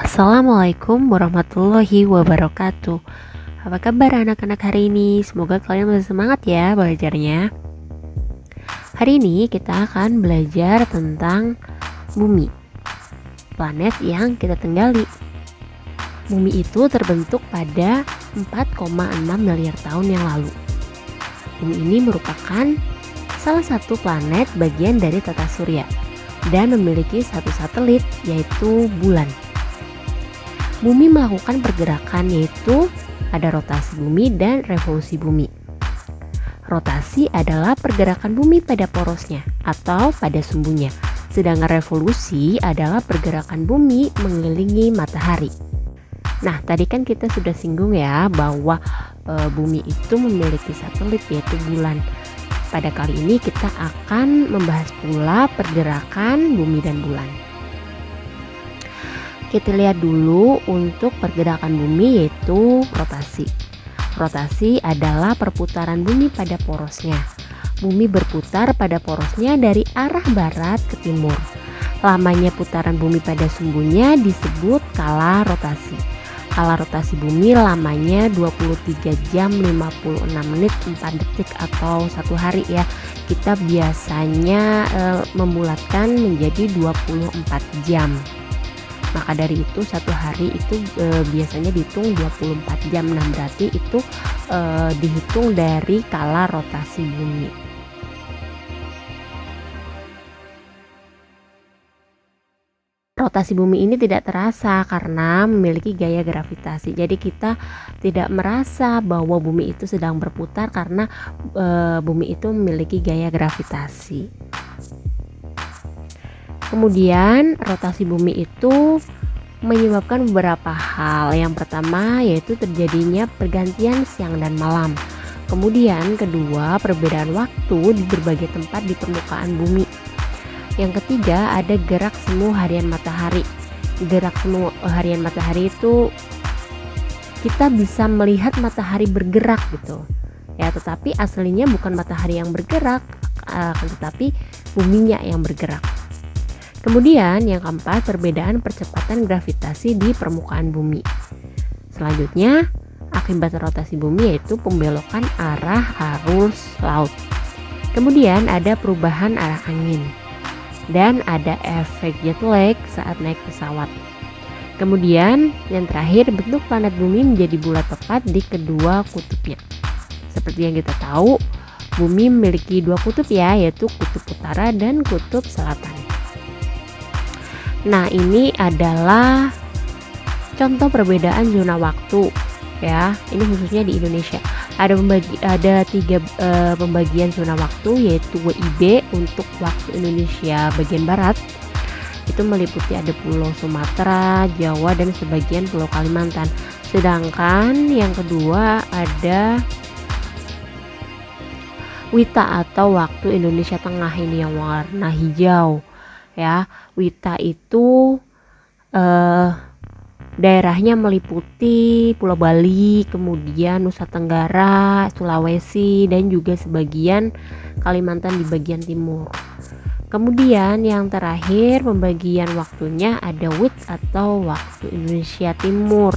Assalamualaikum warahmatullahi wabarakatuh. Apa kabar anak-anak hari ini? Semoga kalian masih semangat ya belajarnya. Hari ini kita akan belajar tentang bumi, planet yang kita tinggali. Bumi itu terbentuk pada 4,6 miliar tahun yang lalu. Bumi ini merupakan salah satu planet bagian dari tata surya dan memiliki satu satelit, yaitu bulan. Bumi melakukan pergerakan, yaitu ada rotasi bumi dan revolusi bumi. Rotasi adalah pergerakan bumi pada porosnya atau pada sumbunya, sedangkan revolusi adalah pergerakan bumi mengelilingi matahari. Nah, tadi kan kita sudah singgung ya bahwa bumi itu memiliki satelit, yaitu bulan. Pada kali ini kita akan membahas pula pergerakan bumi dan bulan. Kita lihat dulu untuk pergerakan bumi, yaitu rotasi. Rotasi adalah perputaran bumi pada porosnya. Bumi berputar pada porosnya dari arah barat ke timur. Lamanya putaran bumi pada sumbunya disebut kala rotasi. Kala rotasi bumi lamanya 23 jam 56 menit 4 detik atau 1 hari ya. Kita biasanya membulatkan menjadi 24 jam. Maka dari itu satu hari itu biasanya dihitung 24 jam. Nah, berarti itu dihitung dari kala rotasi bumi. Rotasi bumi ini tidak terasa karena memiliki gaya gravitasi. Jadi kita tidak merasa bahwa bumi itu sedang berputar karena bumi itu memiliki gaya gravitasi. Kemudian rotasi bumi itu menyebabkan beberapa hal. Yang pertama yaitu terjadinya pergantian siang dan malam. Kemudian kedua, perbedaan waktu di berbagai tempat di permukaan bumi. Yang ketiga, ada gerak semu harian matahari. Gerak semu harian matahari itu kita bisa melihat matahari bergerak gitu. Ya, tetapi aslinya bukan matahari yang bergerak, tetapi buminya yang bergerak. Kemudian yang keempat, perbedaan percepatan gravitasi di permukaan bumi. Selanjutnya, akibat rotasi bumi yaitu pembelokan arah arus laut. Kemudian ada perubahan arah angin. Dan ada efek jet lag saat naik pesawat. Kemudian yang terakhir, bentuk planet bumi menjadi bulat tepat di kedua kutubnya. Seperti yang kita tahu, bumi memiliki dua kutub ya, yaitu kutub utara dan kutub selatan. Nah, ini adalah contoh perbedaan zona waktu ya. Ini khususnya di Indonesia. Ada tiga pembagian zona waktu, yaitu WIB untuk waktu Indonesia bagian barat. Itu meliputi ada Pulau Sumatera, Jawa, dan sebagian Pulau Kalimantan. Sedangkan yang kedua ada WITA atau waktu Indonesia Tengah, ini yang warna hijau. Ya, WITA itu daerahnya meliputi Pulau Bali, kemudian Nusa Tenggara, Sulawesi, dan juga sebagian Kalimantan di bagian timur. Kemudian yang terakhir pembagian waktunya ada WIT atau waktu Indonesia Timur.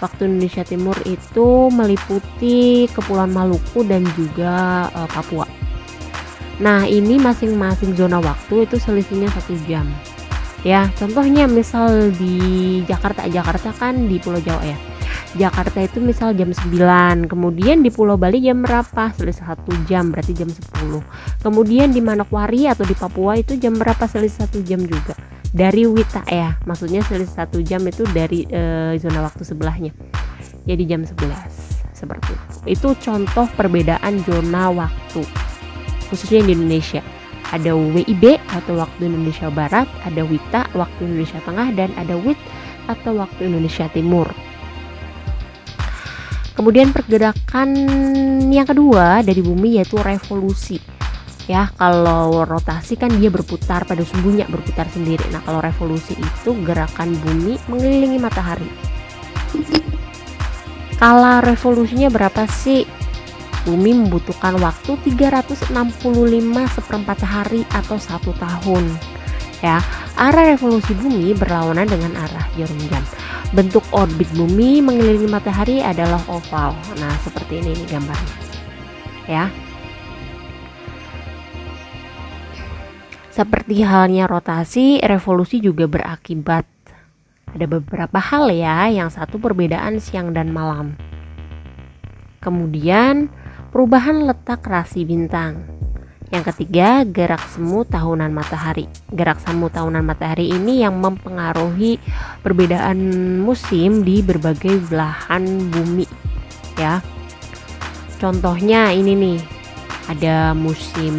Waktu Indonesia Timur itu meliputi Kepulauan Maluku dan juga Papua. Nah, ini masing-masing zona waktu itu selisihnya 1 jam. Ya, contohnya misal di Jakarta kan di Pulau Jawa ya. Jakarta itu misal jam 9, kemudian di Pulau Bali jam berapa? Selisih 1 jam, berarti jam 10. Kemudian di Manokwari atau di Papua itu jam berapa? Selisih 1 jam juga. Dari WITA ya, maksudnya selisih 1 jam itu dari zona waktu sebelahnya. Jadi jam 11, seperti itu. Itu contoh perbedaan zona waktu khususnya di Indonesia. Ada WIB atau waktu Indonesia Barat, ada WITA waktu Indonesia Tengah, dan ada WIT atau waktu Indonesia Timur. Kemudian pergerakan yang kedua dari bumi yaitu revolusi. Ya, kalau rotasi kan dia berputar pada sumbunya, berputar sendiri. Nah, kalau revolusi itu gerakan bumi mengelilingi matahari. Kala revolusinya berapa sih? Bumi membutuhkan waktu 365 seperempat hari atau 1 tahun. ya. Arah revolusi bumi berlawanan dengan arah jarum jam. Bentuk orbit bumi mengelilingi matahari adalah oval. Nah, seperti ini nih gambarnya, ya. Seperti halnya rotasi, revolusi juga berakibat. Ada beberapa hal ya, yang satu perbedaan siang dan malam. Kemudian perubahan letak rasi bintang. Yang ketiga, gerak semu tahunan matahari. Gerak semu tahunan matahari ini yang mempengaruhi perbedaan musim di berbagai belahan bumi, ya. Contohnya ini nih, ada musim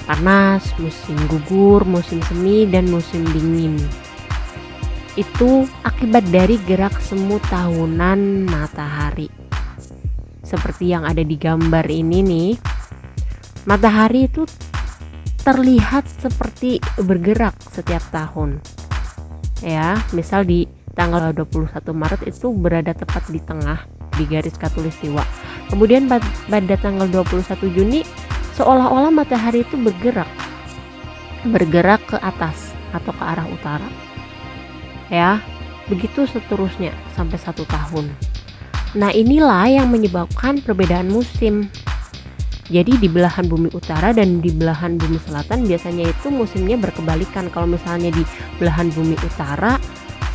panas, musim gugur, musim semi, dan musim dingin. Itu akibat dari gerak semu tahunan matahari. Seperti yang ada di gambar ini nih, matahari itu terlihat seperti bergerak setiap tahun, ya. Misal di tanggal 21 Maret itu berada tepat di tengah di garis khatulistiwa. Kemudian pada tanggal 21 Juni seolah-olah matahari itu bergerak ke atas atau ke arah utara, ya. Begitu seterusnya sampai 1 tahun. Nah, inilah yang menyebabkan perbedaan musim. Jadi di belahan bumi utara dan di belahan bumi selatan biasanya itu musimnya berkebalikan. Kalau misalnya di belahan bumi utara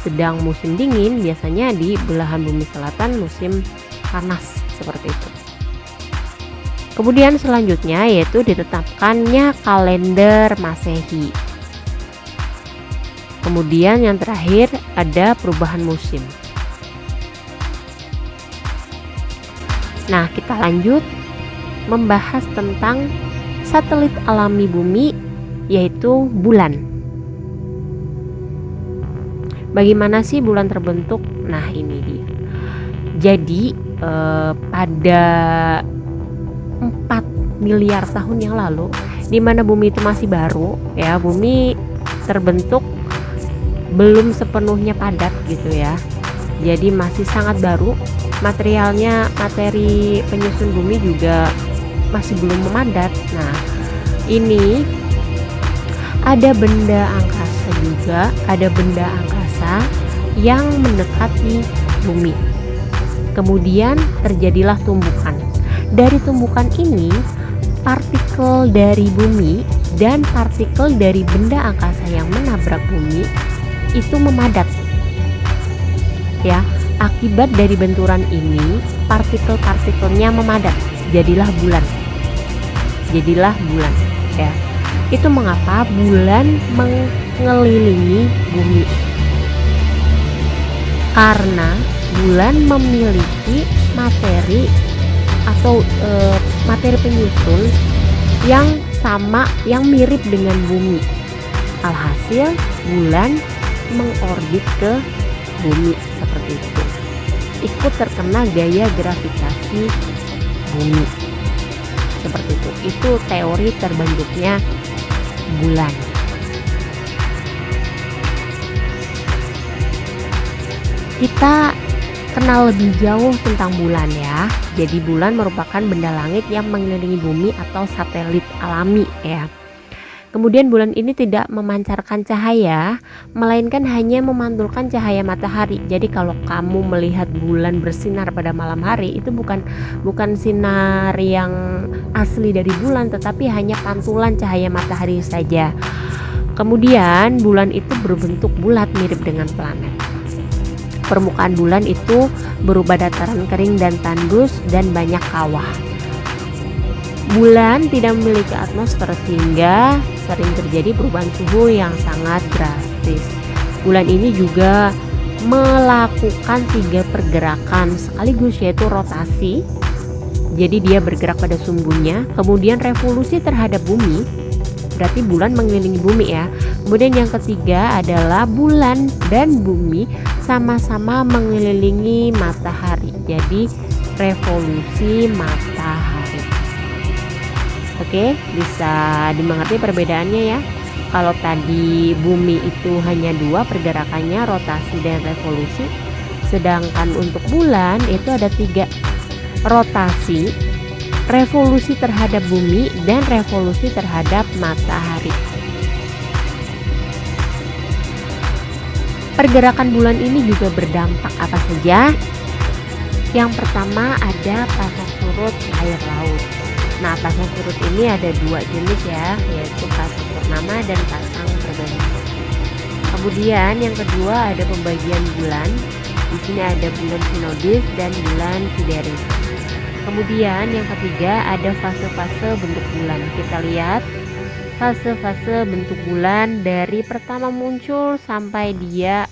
sedang musim dingin, biasanya di belahan bumi selatan musim panas, seperti itu. Kemudian selanjutnya yaitu ditetapkannya kalender Masehi. Kemudian yang terakhir ada perubahan musim. Nah, kita lanjut membahas tentang satelit alami bumi, yaitu bulan. Bagaimana sih bulan terbentuk? Nah, ini dia. Jadi pada 4 miliar tahun yang lalu, di mana bumi itu masih baru, ya, bumi terbentuk belum sepenuhnya padat gitu ya. Jadi masih sangat baru. Materialnya, materi penyusun bumi juga masih belum memadat. Nah, ini ada benda angkasa juga, ada benda angkasa yang mendekati bumi. Kemudian terjadilah tumbukan. Dari tumbukan ini, partikel dari bumi dan partikel dari benda angkasa yang menabrak bumi itu memadat, ya. Akibat dari benturan ini, partikel-partikelnya memadat, jadilah bulan, ya. Itu mengapa bulan mengelilingi bumi, karena bulan memiliki materi atau materi penyusun yang sama, yang mirip dengan bumi. Alhasil bulan mengorbit ke bumi seperti itu, ikut terkena gaya gravitasi bumi, seperti itu. Itu teori terbentuknya bulan. Kita kenal lebih jauh tentang bulan ya. Jadi bulan merupakan benda langit yang mengelilingi bumi atau satelit alami, ya. Kemudian bulan ini tidak memancarkan cahaya, melainkan hanya memantulkan cahaya matahari. Jadi kalau kamu melihat bulan bersinar pada malam hari, itu bukan sinar yang asli dari bulan, tetapi hanya pantulan cahaya matahari saja. Kemudian bulan itu berbentuk bulat mirip dengan planet. Permukaan bulan itu berupa dataran kering dan tandus dan banyak kawah. Bulan tidak memiliki atmosfer sehingga sering terjadi perubahan suhu yang sangat drastis. Bulan ini juga melakukan 3 pergerakan sekaligus, yaitu rotasi. Jadi dia bergerak pada sumbunya, kemudian revolusi terhadap bumi, berarti bulan mengelilingi bumi ya. Kemudian yang ketiga adalah bulan dan bumi sama-sama mengelilingi matahari. Jadi revolusi matahari. Oke, bisa dimengerti perbedaannya ya. Kalau tadi bumi itu hanya 2 pergerakannya, rotasi dan revolusi. Sedangkan untuk bulan itu ada 3, rotasi, revolusi terhadap bumi, dan revolusi terhadap matahari. Pergerakan bulan ini juga berdampak apa saja? Yang pertama ada pasang surut air laut. Nah, pasang surut ini ada dua jenis ya, yaitu pasang purnama dan pasang berbagi. Kemudian yang kedua ada pembagian bulan. Di sini ada bulan sinodis dan bulan sideris. Kemudian yang ketiga ada fase-fase bentuk bulan. Kita lihat fase-fase bentuk bulan dari pertama muncul sampai dia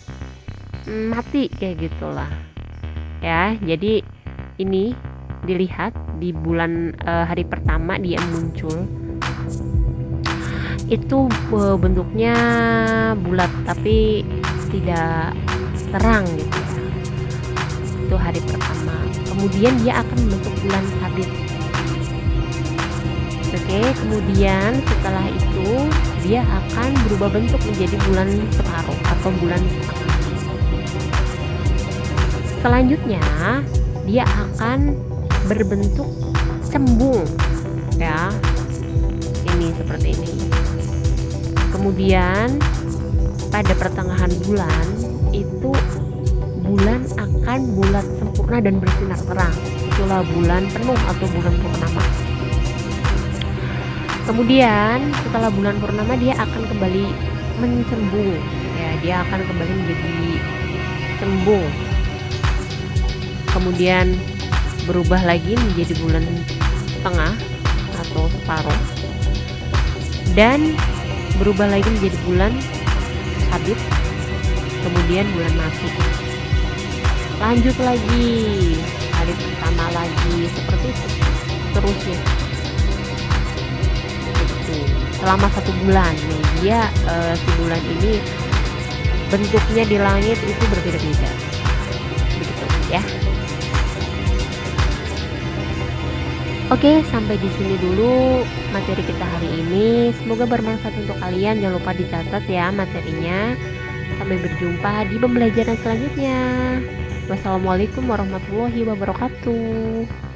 mati kayak gitulah. Ya, jadi ini dilihat di bulan hari pertama dia muncul. Itu bentuknya bulat tapi tidak terang gitu ya. Itu hari pertama. Kemudian dia akan membentuk bulan sabit. Oke, kemudian setelah itu dia akan berubah bentuk menjadi bulan separuh atau bulan setengah. Selanjutnya dia akan berbentuk cembung ya, ini seperti ini. Kemudian pada pertengahan bulan itu bulan akan bulat sempurna dan bersinar terang. Itulah bulan penuh atau bulan purnama. Kemudian setelah bulan purnama dia akan kembali mencembung ya, dia akan kembali menjadi cembung. Kemudian berubah lagi menjadi bulan setengah atau separuh dan berubah lagi menjadi bulan sabit, kemudian bulan mati. Lanjut lagi hari pertama lagi, seperti itu seterusnya. Selama 1 bulan nih dia si bulan ini bentuknya di langit itu berbeda-beda begitu ya. Oke, sampai di sini dulu materi kita hari ini. Semoga bermanfaat untuk kalian. Jangan lupa dicatat ya materinya. Sampai berjumpa di pembelajaran selanjutnya. Wassalamualaikum warahmatullahi wabarakatuh.